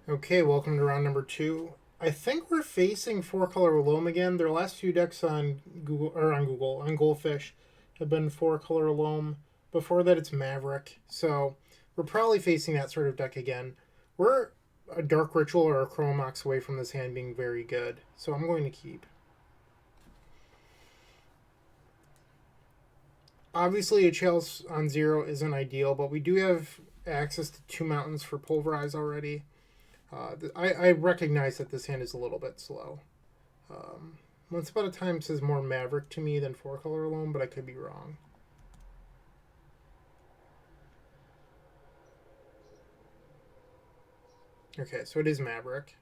Okay, welcome to round number 2. I think we're facing four color loam again. Their last few decks on on Goldfish have been four color loam. Before that, it's Maverick. So we're probably facing that sort of deck again. We're a Dark Ritual or a Chromox away from this hand being very good. So I'm going to keep. Obviously, a Chalice on 0 isn't ideal, but we do have access to 2 mountains for Pulverize already. I recognize that this hand is a little bit slow. Once Upon a Time says more Maverick to me than four color alone, but I could be wrong. Okay, so it is Maverick.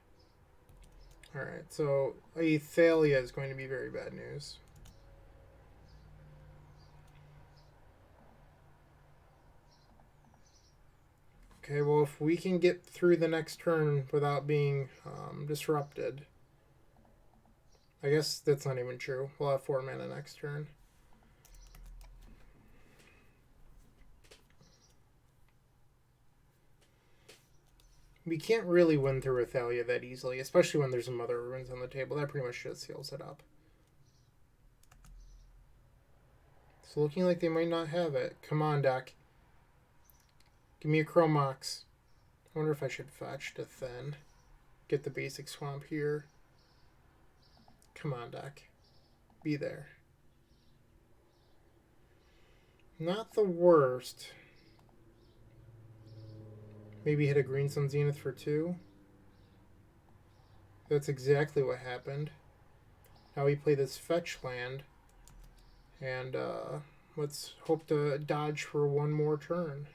Alright, so Athalia is going to be very bad news. Okay, well, if we can get through the next turn without being disrupted, I guess that's not even true. We'll have 4 mana next turn. We can't really win through Athalia that easily, especially when there's some other ruins on the table. That pretty much just seals it up. It's looking like they might not have it. Come on, deck. Give me a Chromox. I wonder if I should fetch to thin. Get the basic swamp here. Come on, deck. Be there. Not the worst. Maybe hit a Green Sun Zenith for 2. That's exactly what happened. Now we play this fetch land. And let's hope to dodge for one more turn.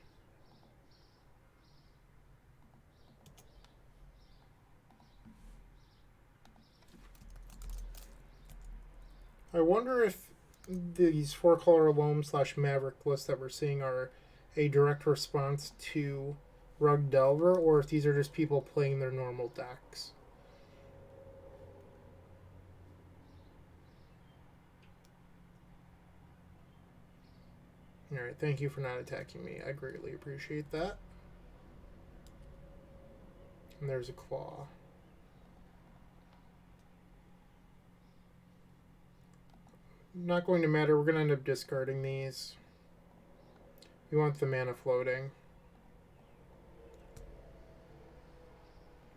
I wonder if these four color loam / Maverick lists that we're seeing are a direct response to Rug Delver, or if these are just people playing their normal decks. Alright, thank you for not attacking me. I greatly appreciate that. And there's a claw. Not going to matter. We're going to end up discarding these. We want the mana floating.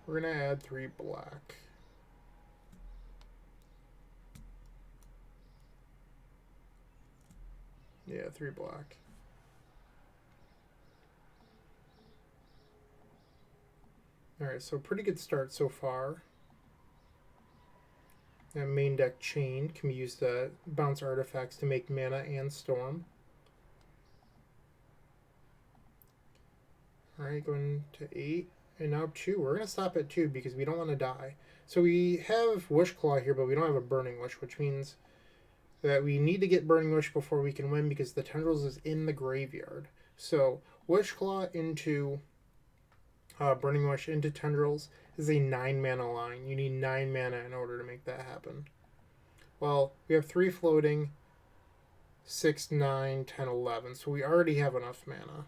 We're going to add 3 black. Yeah, 3 black. Alright, so pretty good start so far. And main deck Chain can be used to bounce artifacts to make mana and storm. Alright, going to 8. And now 2. We're going to stop at 2 because we don't want to die. So we have Wishclaw here, but we don't have a Burning Wish, which means that we need to get Burning Wish before we can win because the Tendrils is in the graveyard. So Wishclaw into Burning Wish into Tendrils is a 9 mana line. You need 9 mana in order to make that happen. Well, we have 3 floating, 6, 9, 10, 11. So we already have enough mana.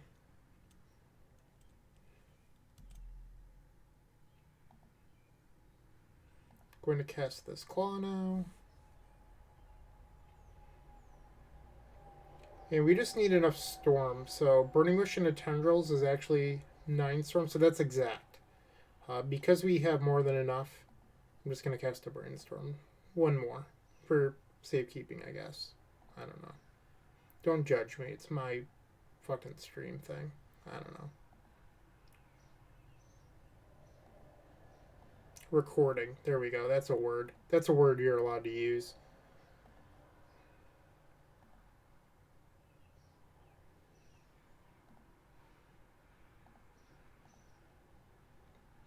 Going to cast this Claw now. And we just need enough Storm. So Burning Wish into Tendrils is actually 9 Storm, so that's exact. Because we have more than enough, I'm just going to cast a Brainstorm. One more. For safekeeping, I guess. I don't know. Don't judge me. It's my fucking stream thing. I don't know. Recording. There we go. That's a word. That's a word you're allowed to use.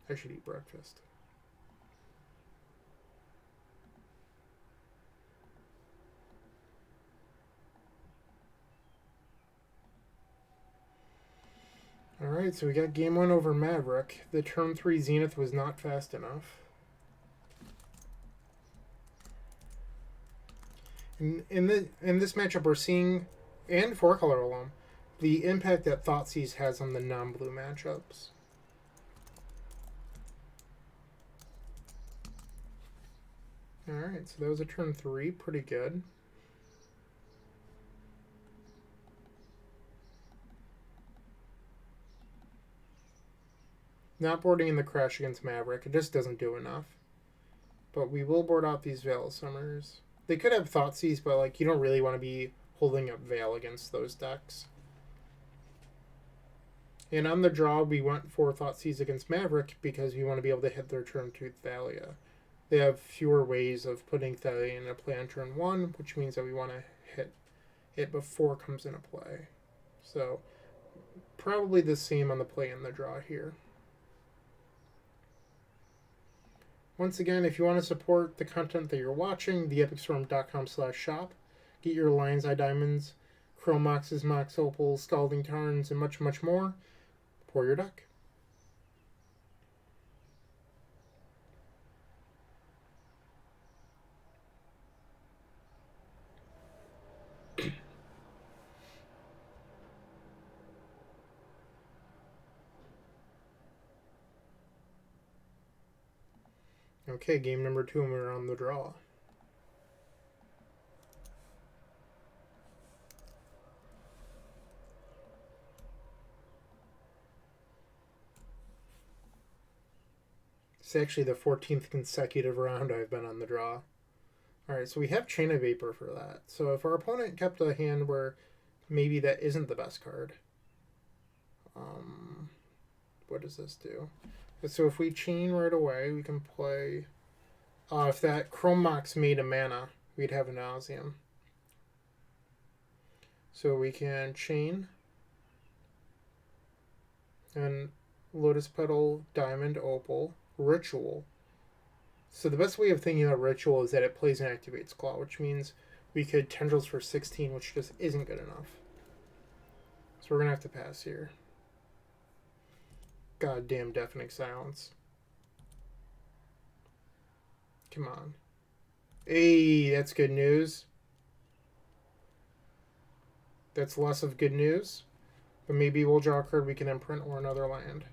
I should eat breakfast. Alright, so we got game 1 over Maverick. The turn 3 Zenith was not fast enough. In this matchup, we're seeing, and 4 color alone, the impact that Thoughtseize has on the non-blue matchups. Alright, so that was a turn 3. Pretty good. Not boarding in the crash against Maverick. It just doesn't do enough. But we will board out these Veil Summers. They could have Thoughtseize, but like you don't really want to be holding up Veil against those decks. And on the draw, we went for Thoughtseize against Maverick because we want to be able to hit their turn 2 Thalia. They have fewer ways of putting Thalia in a play on turn 1, which means that we want to hit it before it comes into play. So, probably the same on the play and the draw here. Once again, if you want to support the content that you're watching, theepicstorm.com/shop. Get your Lion's Eye Diamonds, Chrome Moxes, Mox Opals, Scalding Tarns, and much, much more for your deck. Okay, game number 2, and we're on the draw. It's actually the 14th consecutive round I've been on the draw. Alright, so we have Chain of Vapor for that. So if our opponent kept a hand where maybe that isn't the best card, what does this do? So if we chain right away, we can play... if that Chrome Mox made a mana, we'd have a Nauseam. So we can chain and Lotus Petal, Diamond, Opal, Ritual. So the best way of thinking about Ritual is that it plays and activates Claw, which means we could Tendrils for 16, which just isn't good enough. So we're going to have to pass here. Goddamn Deafening Silence. Come on. Hey, that's good news. That's less of good news. But maybe we'll draw a card we can imprint or another land.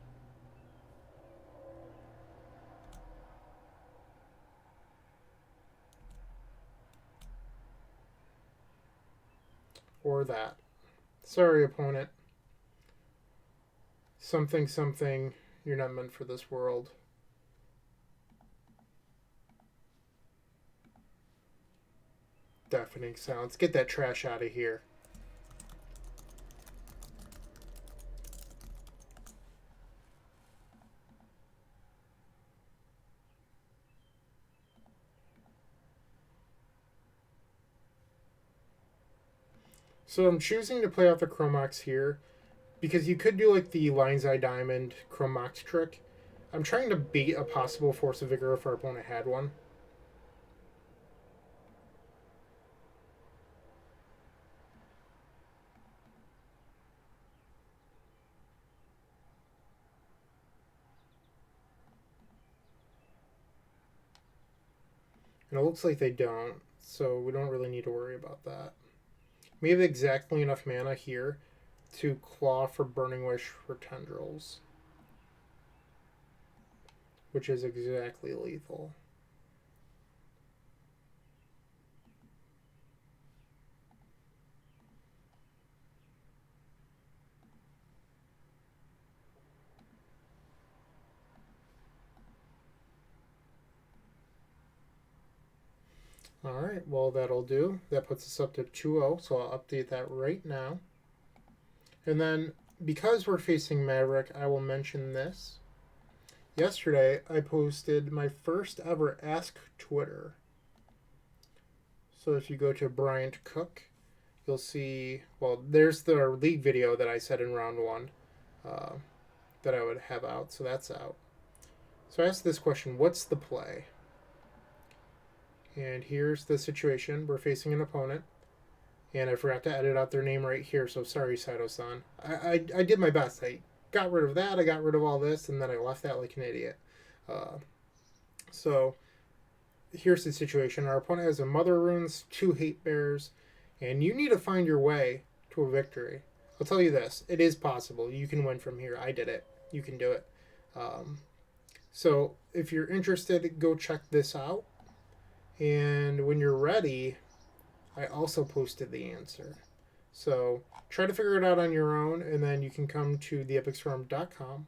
Or that. Sorry, opponent. Something, something. You're not meant for this world. Deafening Silence. Get that trash out of here. So I'm choosing to play out the Chrome Mox here because you could do like the Lion's Eye Diamond Chrome Mox trick. I'm trying to bait a possible Force of Vigor if our opponent had one. And it looks like they don't, so we don't really need to worry about that. We have exactly enough mana here to claw for Burning Wish for Tendrils, which is exactly lethal. Alright, well that'll do. That puts us up to 2-0, so I'll update that right now. And then, because we're facing Maverick, I will mention this. Yesterday, I posted my first ever Ask Twitter. So if you go to Bryant Cook, you'll see, well, there's the league video that I said in round 1 that I would have out, so that's out. So I asked this question, what's the play? And here's the situation. We're facing an opponent. And I forgot to edit out their name right here, so sorry, Saito-san. I did my best. I got rid of that, I got rid of all this, and then I left that like an idiot. So here's the situation. Our opponent has a Mother Runes, 2 Hate Bears, and you need to find your way to a victory. I'll tell you this. It is possible. You can win from here. I did it. You can do it. So if you're interested, go check this out. And when you're ready, I also posted the answer. So try to figure it out on your own, and then you can come to theepicstorm.com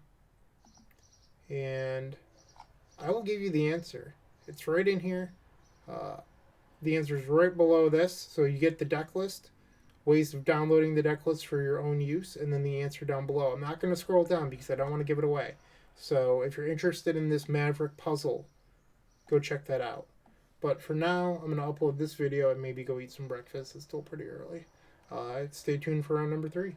and I will give you the answer. It's right in here. Uh, the answer is right below this. So you get the deck list, ways of downloading the deck list for your own use, and then the answer down below. I'm not going to scroll down because I don't want to give it away. So if you're interested in this Maverick puzzle, go check that out. But for now, I'm going to upload this video and maybe go eat some breakfast. It's still pretty early. Stay tuned for round number 3.